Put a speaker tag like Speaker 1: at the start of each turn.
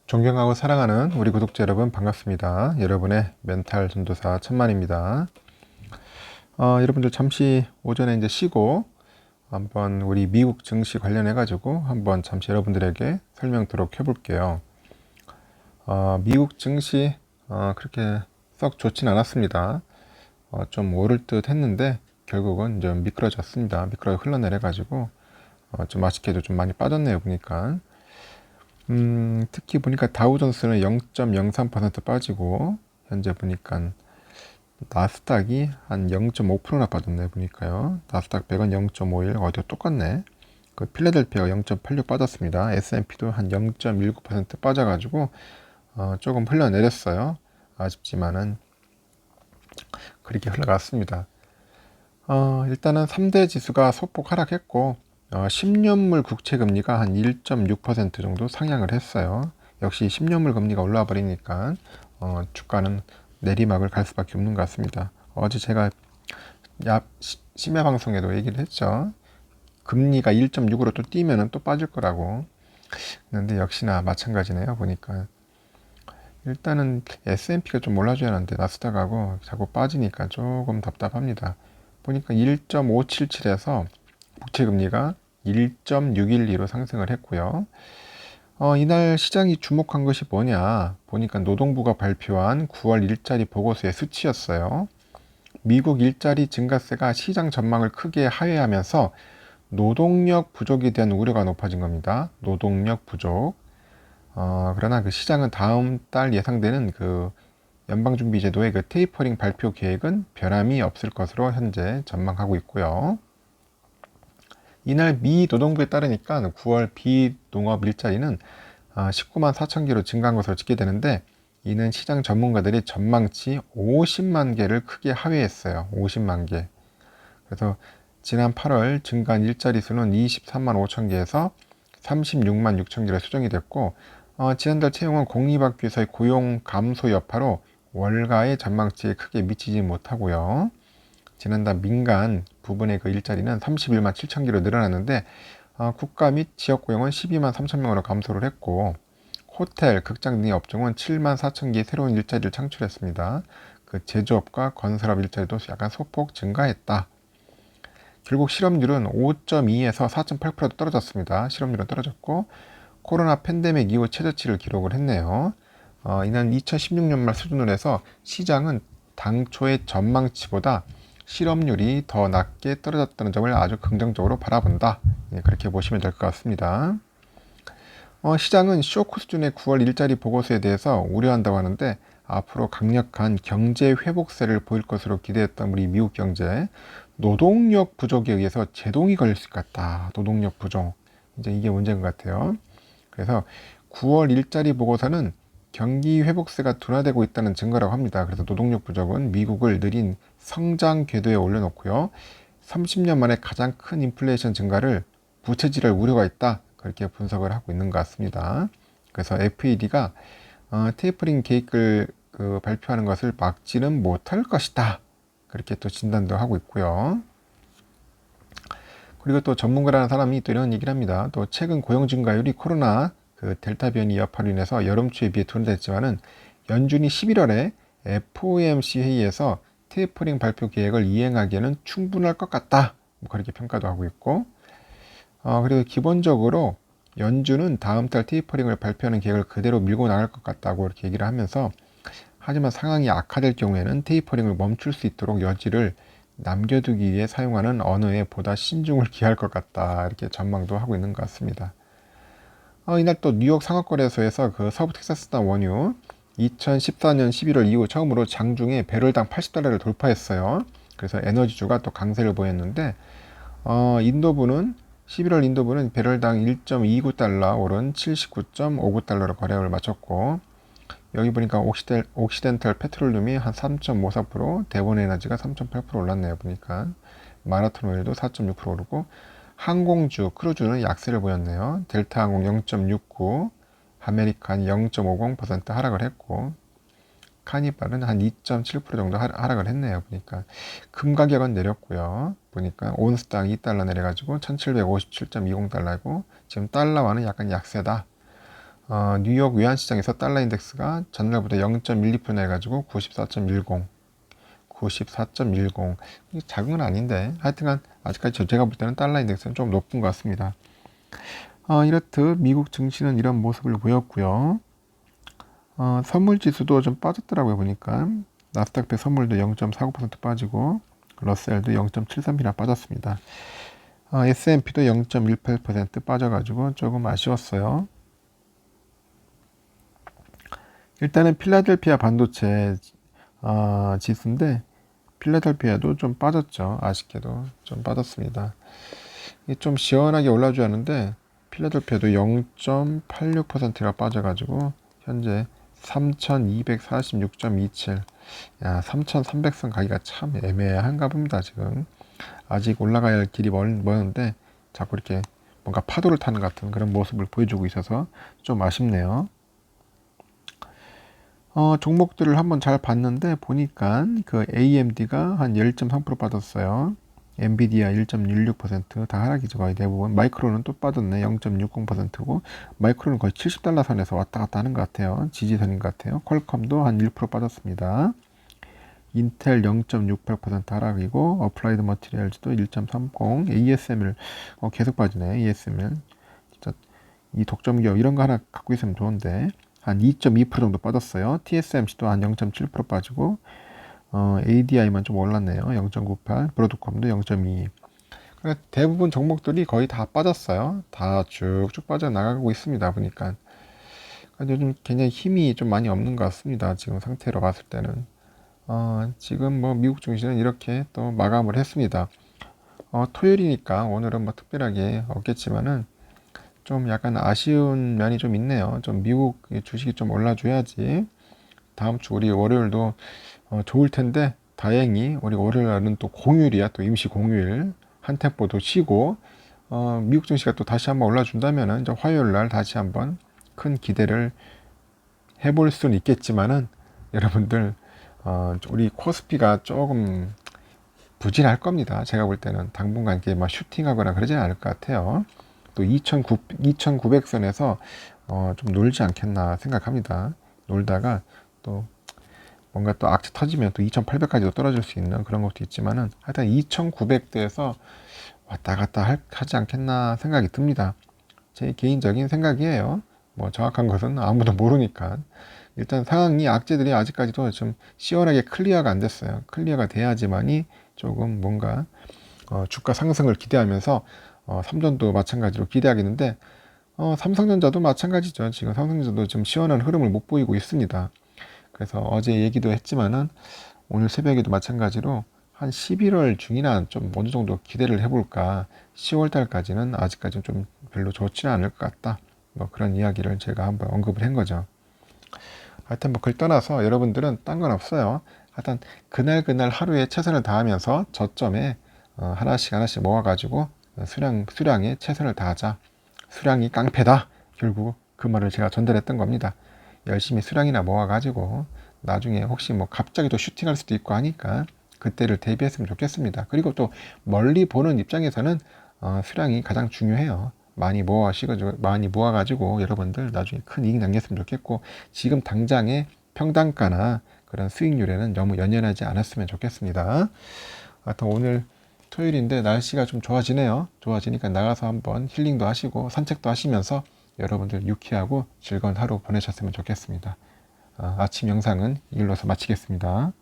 Speaker 1: 존경하고 사랑하는 우리 구독자 여러분 반갑습니다. 여러분의 멘탈 전도사 천만입니다. 여러분들 잠시 오전에 이제 쉬고 한번 우리 미국 증시 관련해 가지고 한번 잠시 여러분들에게 설명드리도록 해볼게요. 미국 증시 그렇게 썩 좋진 않았습니다. 좀 오를 듯 했는데 결국은 좀 미끄러졌습니다. 미끄러 흘러내려 가지고 좀 아쉽게도 좀 많이 빠졌네요 보니까. 특히 보니까 다우존스는 0.03% 빠지고 현재 보니까 나스닥이 한 0.5%나 빠졌네 보니까요. 나스닥 100은 0.51, 어디가 똑같네. 그 필라델피아가 0.86 빠졌습니다. S&P도 한 0.19% 빠져가지고 조금 흘러내렸어요. 아쉽지만은 그렇게 흘러갔습니다. 일단은 3대 지수가 소폭 하락했고 10년물 국채 금리가 한 1.6% 정도 상향을 했어요. 역시 10년물 금리가 올라와 버리니까 주가는 내리막을 갈 수밖에 없는 것 같습니다. 어제 제가 심야 방송에도 얘기를 했죠. 금리가 1.6으로 또 뛰면은 또 빠질 거라고. 그런데 역시나 마찬가지네요. 보니까 일단은 S&P가 좀 올라줘야 하는데 나스닥하고 자꾸 빠지니까 조금 답답합니다. 보니까 1.577에서 국채 금리가 1.612로 상승을 했고요. 이날 시장이 주목한 것이 뭐냐 보니까 노동부가 발표한 9월 일자리 보고서의 수치였어요. 미국 일자리 증가세가 시장 전망을 크게 하회하면서 노동력 부족에 대한 우려가 높아진 겁니다. 노동력 부족. 그러나 그 시장은 다음 달 예상되는 그 연방준비제도의 그 테이퍼링 발표 계획은 변함이 없을 것으로 현재 전망하고 있고요. 이날 미 노동부에 따르니까 9월 비농업 일자리는 19만 4천 개로 증가한 것으로 집계되는데 이는 시장 전문가들이 전망치 50만 개를 크게 하회했어요. 50만 개. 그래서 지난 8월 증가한 일자리 수는 23만 5천 개에서 36만 6천 개로 수정이 됐고 지난달 채용은 공립학교에서의 고용 감소 여파로 월가의 전망치에 크게 미치지 못하고요. 지난달 민간 부분의 그 일자리는 31만 7천 개로 늘어났는데 국가 및 지역 고용은 12만 3천 명으로 감소를 했고 호텔, 극장 등의 업종은 7만 4천 개의 새로운 일자리를 창출했습니다. 그 제조업과 건설업 일자리도 약간 소폭 증가했다. 결국 실업률은 5.2에서 4.8% 떨어졌습니다. 실업률은 떨어졌고 코로나 팬데믹 이후 최저치를 기록을 했네요. 이는 2016년 말 수준으로 해서 시장은 당초의 전망치보다 실업률이 더 낮게 떨어졌다는 점을 아주 긍정적으로 바라본다. 그렇게 보시면 될 것 같습니다. 시장은 쇼크 수준의 9월 일자리 보고서에 대해서 우려한다고 하는데 앞으로 강력한 경제 회복세를 보일 것으로 기대했던 우리 미국 경제 노동력 부족에 의해서 제동이 걸릴 수 있겠다. 노동력 부족. 이제 이게 문제인 것 같아요. 그래서 9월 일자리 보고서는 경기 회복세가 둔화되고 있다는 증거라고 합니다. 그래서 노동력 부족은 미국을 느린 성장 궤도에 올려놓고요. 30년 만에 가장 큰 인플레이션 증가를 부채질할 우려가 있다. 그렇게 분석을 하고 있는 것 같습니다. 그래서 FED가 테이퍼링 계획을 발표하는 것을 막지는 못할 것이다. 그렇게 또 진단도 하고 있고요. 그리고 또 전문가라는 사람이 또 이런 얘기를 합니다. 또 최근 고용 증가율이 코로나 그 델타 변이 여파로 인해서 여름 초에 비해 둔화됐지만은 연준이 11월에 FOMC 회의에서 테이퍼링 발표 계획을 이행하기에는 충분할 것 같다. 뭐 그렇게 평가도 하고 있고, 그리고 기본적으로 연준은 다음 달 테이퍼링을 발표하는 계획을 그대로 밀고 나갈 것 같다고 이렇게 얘기를 하면서 하지만 상황이 악화될 경우에는 테이퍼링을 멈출 수 있도록 여지를 남겨두기 위해 사용하는 언어에 보다 신중을 기할 것 같다. 이렇게 전망도 하고 있는 것 같습니다. 이날 또 뉴욕 상업거래소에서 그 서부 텍사스산 원유 2014년 11월 이후 처음으로 장중에 배럴당 80달러를 돌파했어요. 그래서 에너지주가 또 강세를 보였는데 인도부는 11월 인도부는 배럴당 1.29달러 오른 79.59달러로 거래를 마쳤고 여기 보니까 옥시덴탈 페트롤륨이 한 3.54%, 대본 에너지가 3.8% 올랐네요. 보니까 마라톤 오일도 4.6% 오르고 항공주, 크루즈는 약세를 보였네요. 델타 항공 0.69, 아메리칸 0.50% 하락을 했고 카니발은 한 2.7% 정도 하락을 했네요. 보니까 금 가격은 내렸고요. 보니까 온스당 2달러 내려가지고 1757.20달러고 지금 달러와는 약간 약세다. 뉴욕 외환시장에서 달러 인덱스가 전날보다 0.12% 해가지고 94.10. 작은 건 아닌데 하여튼간 아직까지 제가 볼 때는 달러 인덱스는 좀 높은 것 같습니다. 이렇듯 미국 증시는 이런 모습을 보였고요. 선물 지수도 좀 빠졌더라고요. 보니까 나스닥 선물도 0.49% 빠지고 러셀도 0.73이나 빠졌습니다. S&P도 0.18% 빠져가지고 조금 아쉬웠어요. 일단은 필라델피아 반도체 지수인데 필라델피아도 좀 빠졌죠. 아쉽게도 좀 빠졌습니다. 이게 좀 시원하게 올라줘야 하는데 필라델피아도 0.86%가 빠져가지고 현재 3246.27. 야, 3300선 가기가 참 애매한가 봅니다. 지금 아직 올라가야 할 길이 먼데 자꾸 이렇게 뭔가 파도를 타는 것 같은 그런 모습을 보여주고 있어서 좀 아쉽네요. 종목들을 한번 잘 봤는데 보니까 그 AMD가 한 10.3% 빠졌어요. 엔비디아 1.16%다 하락이죠. 거의 대부분. 마이크론은 또 빠졌네. 0.60%고 마이크론은 거의 70달러 선에서 왔다 갔다 하는 것 같아요. 지지선인 것 같아요. 퀄컴도 한 1% 빠졌습니다. 인텔 0.68% 하락이고 어플라이드 머티리얼즈도 1.30. ASML 계속 빠지네. ASML 진짜 이 독점 기업 이런 거 하나 갖고 있으면 좋은데 한 2.2% 정도 빠졌어요. TSMC도 한 0.7% 빠지고 ADI만 좀 올랐네요. 0.98. 브로드콤도 0.2. 그러니까 대부분 종목들이 거의 다 빠졌어요. 다 쭉쭉 빠져나가고 있습니다. 보니까 요즘 굉장히 힘이 좀 많이 없는 것 같습니다. 지금 상태로 봤을 때는 지금 뭐 미국 증시는 이렇게 또 마감을 했습니다. 토요일이니까 오늘은 뭐 특별하게 없겠지만은 좀 약간 아쉬운 면이 좀 있네요. 좀 미국 주식이 좀 올라줘야지 다음 주 우리 월요일도 좋을 텐데 다행히 우리 월요일 날은 또 공휴일이야. 또 임시 공휴일 한 템포도 쉬고 미국 증시가 또 다시 한번 올라준다면은 이제 화요일 날 다시 한번 큰 기대를 해볼 수는 있겠지만은 여러분들 우리 코스피가 조금 부진할 겁니다. 제가 볼 때는 당분간 이렇게 막 슈팅하거나 그러지는 않을 것 같아요. 또 2900선에서 좀 놀지 않겠나 생각합니다. 놀다가 또 뭔가 또 악재 터지면 또 2800까지도 떨어질 수 있는 그런 것도 있지만은 하여튼 2900대에서 왔다 갔다 하지 않겠나 생각이 듭니다. 제 개인적인 생각이에요. 뭐 정확한 것은 아무도 모르니까. 일단 상황이 악재들이 아직까지도 좀 시원하게 클리어가 안 됐어요. 클리어가 돼야지만이 조금 뭔가 주가 상승을 기대하면서 삼전도 마찬가지로 기대하겠는데 삼성전자도 마찬가지죠. 지금 삼성전자도 좀 시원한 흐름을 못 보이고 있습니다. 그래서 어제 얘기도 했지만은 오늘 새벽에도 마찬가지로 한 11월 중이나 좀 어느 정도 기대를 해볼까. 10월 달까지는 아직까지 좀 별로 좋지는 않을 것 같다. 뭐 그런 이야기를 제가 한번 언급을 한 거죠. 하여튼 뭐 그걸 떠나서 여러분들은 딴 건 없어요. 하여튼 그날 하루에 최선을 다하면서 저점에 하나씩 모아가지고 수량에 최선을 다하자. 수량이 깡패다. 결국 그 말을 제가 전달했던 겁니다. 열심히 수량이나 모아가지고 나중에 혹시 뭐 갑자기 또 슈팅할 수도 있고 하니까 그때를 대비했으면 좋겠습니다. 그리고 또 멀리 보는 입장에서는 수량이 가장 중요해요. 많이 모아가지고 여러분들 나중에 큰 이익 남겼으면 좋겠고 지금 당장의 평단가나 그런 수익률에는 너무 연연하지 않았으면 좋겠습니다. 하여튼 오늘 토요일인데 날씨가 좀 좋아지네요. 좋아지니까 나가서 한번 힐링도 하시고 산책도 하시면서 여러분들 유쾌하고 즐거운 하루 보내셨으면 좋겠습니다. 아침 영상은 이걸로서 마치겠습니다.